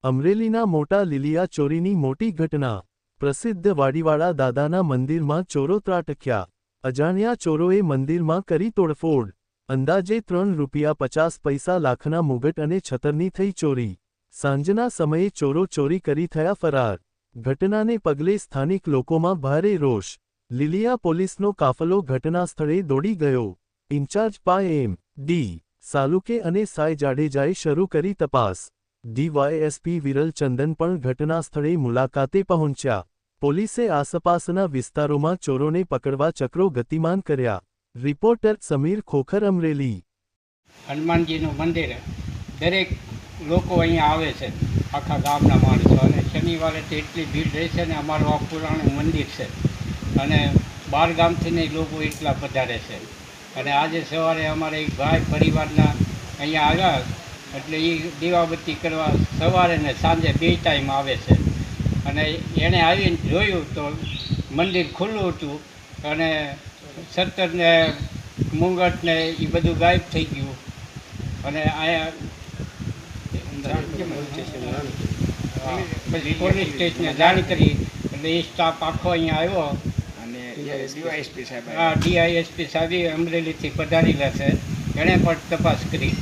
અમરેલીના મોટા લીલિયા ચોરીની મોટી ઘટના. પ્રસિદ્ધ વાડીવાળા દાદાના મંદિરમાં ચોરો ત્રાટક્યા. અજાણ્યા ચોરોએ મંદિરમાં કરી તોડફોડ. અંદાજે ₹3.50 લાખના મુગટ અને છતરની થઈ ચોરી. સાંજના સમયે ચોરો ચોરી કરી થયા ફરાર. ઘટનાને પગલે સ્થાનિક લોકોમાં ભારે રોષ. લીલિયા પોલીસનો કાફલો ઘટનાસ્થળે દોડી ગયો. ઇન્ચાર્જ એમ. ડી. સાલુકે અને સાય જાડેજાએ શરૂ કરી તપાસ. ડીવાયએસપી વિરલ ચંદન પણ ઘટનાસ્થળે મુલાકાતે પહોંચ્યા. પોલીસે આસપાસના વિસ્તારોમાં ચોરોને પકડવા ચક્રો ગતિમાન કર્યા. રિપોર્ટર સમીર ખોખર, અમરેલી. હનુમાનજીનું મંદિર, દરેક લોકો અહીંયા આવે છે, આખા ગામના માણસો, અને શનિવારે તો એટલી ભીડ રહે છે ને. અમારું આ પુરાણું મંદિર છે અને બહાર ગામથી લોકો એટલા વધારે છે. અને આજે સવારે અમારે એક ભાઈ પરિવારના અહીંયા આવ્યા, એટલે એ દીવાબત્તી કરવા સવારે ને સાંજે 2 ટાઈમ આવે છે. અને એણે આવીને જોયું તો મંદિર ખુલ્લું હતું અને સત્તરને મુંગટને એ બધું ગાયબ થઈ ગયું. અને પછી પોલીસ સ્ટેશને જાણ કરી એટલે એ સ્ટાફ આખો અહીંયા આવ્યો. અને ડીઆઈએસપી સાહેબ અમરેલીથી પધારેલા છે, એણે પણ તપાસ કરી.